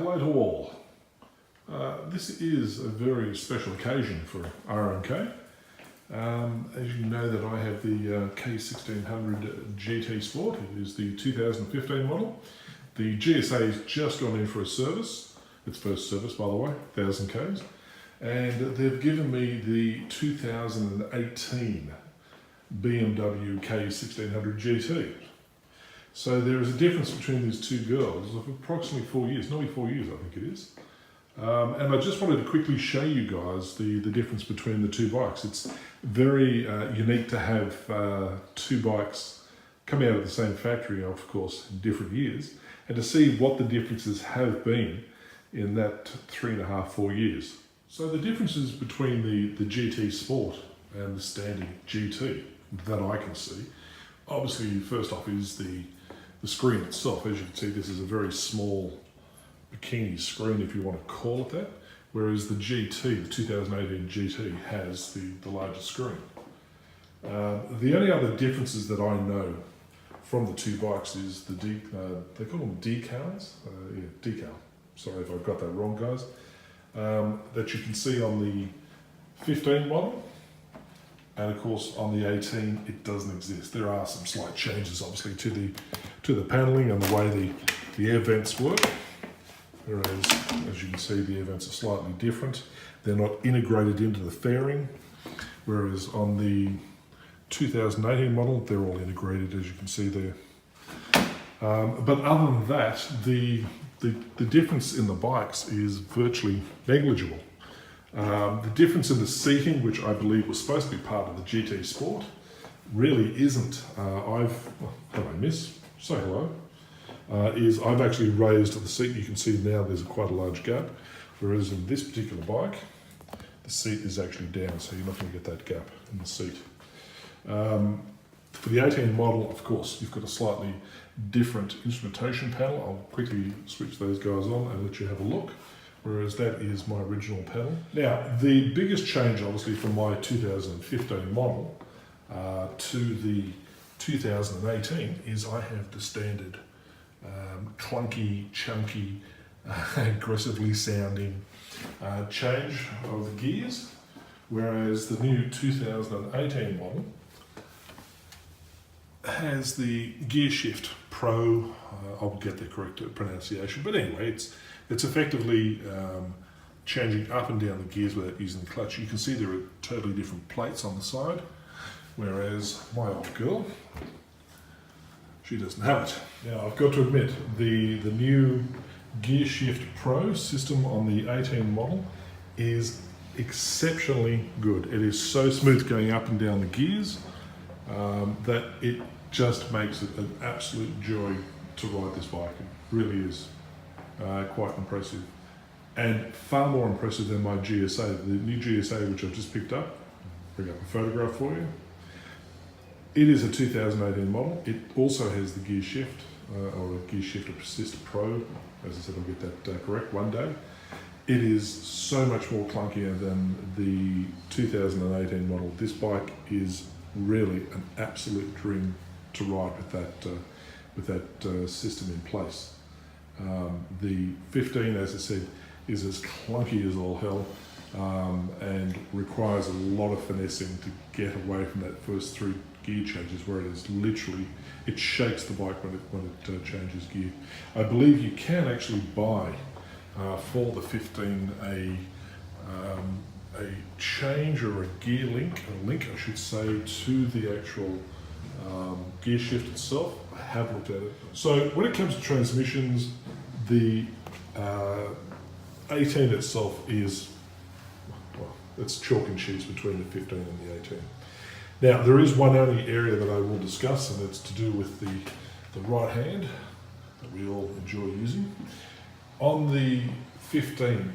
hello to all. This is a very special occasion for R&K. As you know that I have the K1600 GT Sport. It is the 2015 model. The GSA has just gone in for a service. Its first service, by the way, 1000 Ks. And they've given me the 2018 BMW K1600 GT. So there is a difference between these two girls of approximately 4 years, nearly 4 years I think it is. And I just wanted to quickly show you guys the difference between the two bikes. It's very unique to have two bikes coming out of the same factory, of course, in different years, and to see what the differences have been in that 3.5, 4 years. So the differences between the GT Sport and the standard GT that I can see, obviously first off is the screen itself. As you can see, this is a very small bikini screen, if you want to call it that, whereas the GT, the 2018 GT, has the larger screen. The only other differences that I know from the two bikes is they call them decals, decal, sorry if I've got that wrong guys, that you can see on the 15 model, and of course on the 18 it doesn't exist. There are some slight changes obviously to the paneling and the way the air vents work. Whereas, as you can see, the air vents are slightly different. They're not integrated into the fairing, whereas on the 2018 model, they're all integrated, as you can see there. But other than that, the difference in the bikes is virtually negligible. The difference in the seating, which I believe was supposed to be part of the GT Sport, really isn't. Hello miss, say hello. I've actually raised the seat. You can see now there's quite a large gap, whereas in this particular bike, the seat is actually down, so you're not going to get that gap in the seat. For the 18 model, of course, you've got a slightly different instrumentation panel. I'll quickly switch those guys on and let you have a look, whereas that is my original panel. Now, the biggest change, obviously, from my 2015 model to the 2018 is I have the standard clunky, chunky, aggressively sounding change of the gears, whereas the new 2018 model has the Gear Shift Pro. I'll get the correct pronunciation, but anyway, it's effectively changing up and down the gears without using the clutch. You can see there are totally different plates on the side, whereas my old girl, she doesn't have it. Now, I've got to admit, the new Gear Shift Pro system on the 18 model is exceptionally good. It is so smooth going up and down the gears that it just makes it an absolute joy to ride this bike. It really is quite impressive, and far more impressive than my GSA. The new GSA, which I've just picked up, bring up a photograph for you. It is a 2018 model. It also has the Gear Shift, or a Gear Shift Assist Pro. As I said, I'll get that correct one day. It is so much more clunkier than the 2018 model. This bike is really an absolute dream to ride with that system in place. The 15, as I said, is as clunky as all hell, and requires a lot of finessing to get away from that first 3 gear changes, where it is literally, it shakes the bike when it changes gear. I believe you can actually buy for the 15 a change or a gear link, I should say, to the actual gear shift itself. I have looked at it. So when it comes to transmissions, the 18 itself is, well, it's chalk and cheese between the 15 and the 18. Now, there is one only area that I will discuss, and it's to do with the right hand that we all enjoy using. On the 15,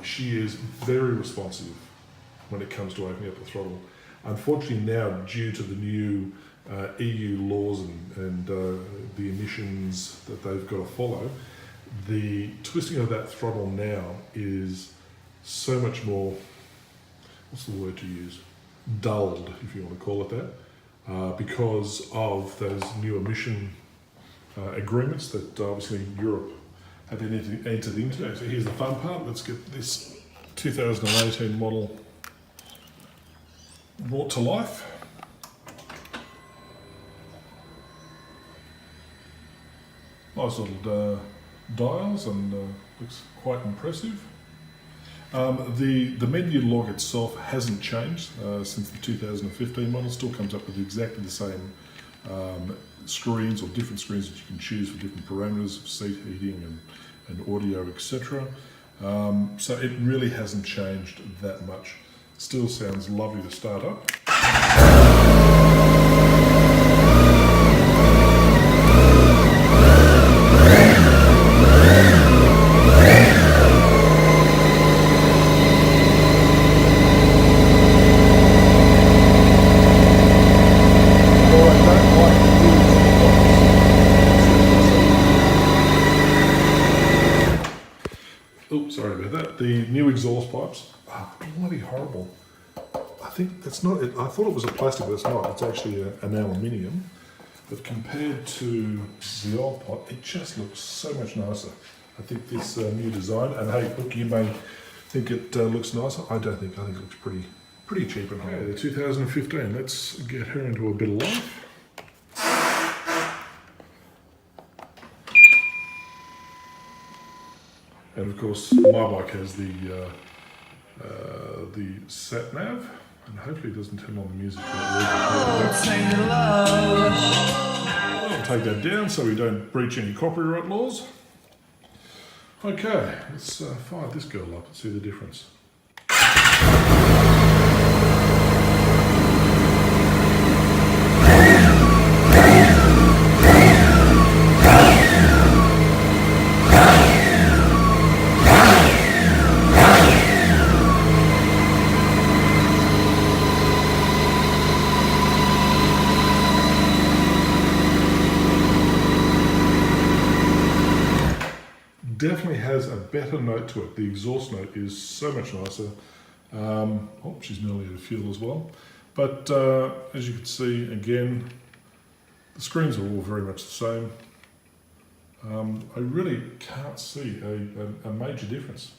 she is very responsive when it comes to opening up the throttle. Unfortunately now, due to the new EU laws and the emissions that they've got to follow, the twisting of that throttle now is so much more, what's the word to use? Dulled, if you want to call it that, because of those new emission agreements that obviously Europe have entered into. So here's the fun part. Let's get this 2018 model brought to life. Nice little dials, and looks quite impressive. The menu log itself hasn't changed since the 2015 model. Still comes up with exactly the same screens, or different screens that you can choose for different parameters of seat heating and audio, etc. So it really hasn't changed that much. Still sounds lovely to start up. Oops, sorry about that. The new exhaust pipes are bloody horrible. I think that's not it. I thought it was a plastic, but it's not. It's actually an aluminium. But compared to the old pipe, it just looks so much nicer. I think this new design, and hey, look, you may think it looks nicer. I don't think. I think it looks pretty cheap and high. Okay, the 2015. Let's get her into a bit of life. And of course, my bike has the sat nav, and hopefully it doesn't turn on the music. I'll take that down so we don't breach any copyright laws. Okay, let's fire this girl up and see the difference. Definitely has a better note to it. The exhaust note is so much nicer. Oh, she's nearly out of fuel as well. But as you can see, again, the screens are all very much the same. I really can't see a major difference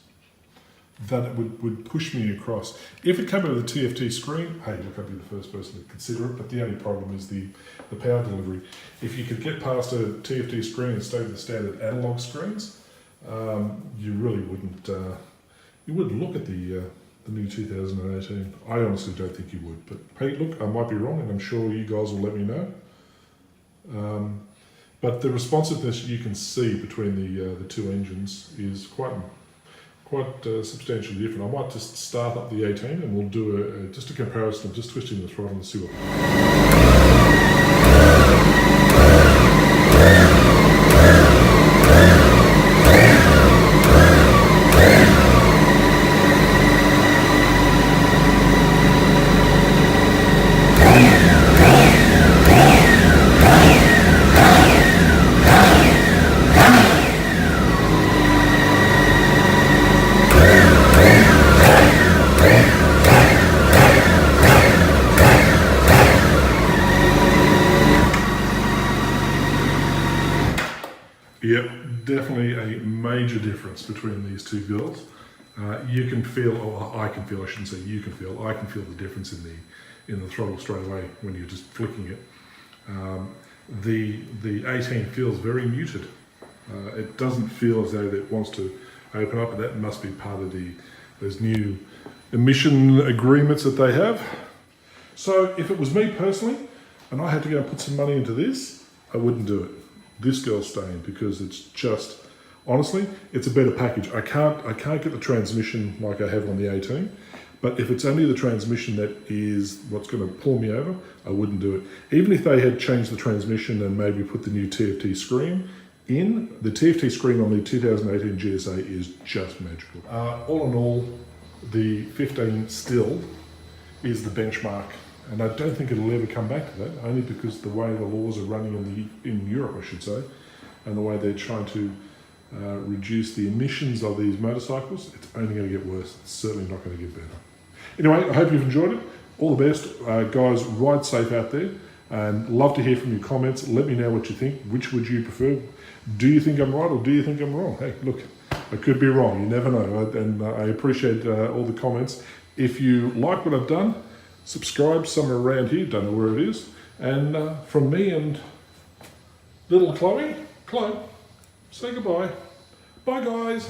that it would push me across. If it came with a TFT screen, hey, look, I'd be the first person to consider it, but the only problem is the power delivery. If you could get past a TFT screen and stay with the standard analog screens, you really wouldn't look at the new 2018. I honestly don't think you would, but hey, look, I might be wrong, and I'm sure you guys will let me know. But the responsiveness you can see between the two engines is quite substantially different. I might just start up the 18 and we'll do just a comparison of just twisting the throttle and see what. Yep, definitely a major difference between these two girls. You can feel, or I can feel, I shouldn't say you can feel, I can feel the difference in the throttle straight away when you're just flicking it. The 18 feels very muted. It doesn't feel as though it wants to open up, and that must be part of those new emission agreements that they have. So if it was me personally, and I had to go and put some money into this, I wouldn't do it. This girl's staying because it's just, honestly, it's a better package. I can't get the transmission like I have on the 18, but if it's only the transmission that is what's going to pull me over, I wouldn't do it. Even if they had changed the transmission and maybe put the new TFT screen in, the TFT screen on the 2018 GSA is just magical. All in all, the 15 still is the benchmark. And I don't think it'll ever come back to that, only because the way the laws are running in Europe, I should say, and the way they're trying to reduce the emissions of these motorcycles, it's only going to get worse. It's certainly not going to get better. Anyway, I hope you've enjoyed it. All the best. Guys, ride safe out there. And love to hear from your comments. Let me know what you think. Which would you prefer? Do you think I'm right or do you think I'm wrong? Hey, look, I could be wrong. You never know. And I appreciate all the comments. If you like what I've done, subscribe somewhere around here. Don't know where it is. And from me and little Chloe, say goodbye. Bye, guys.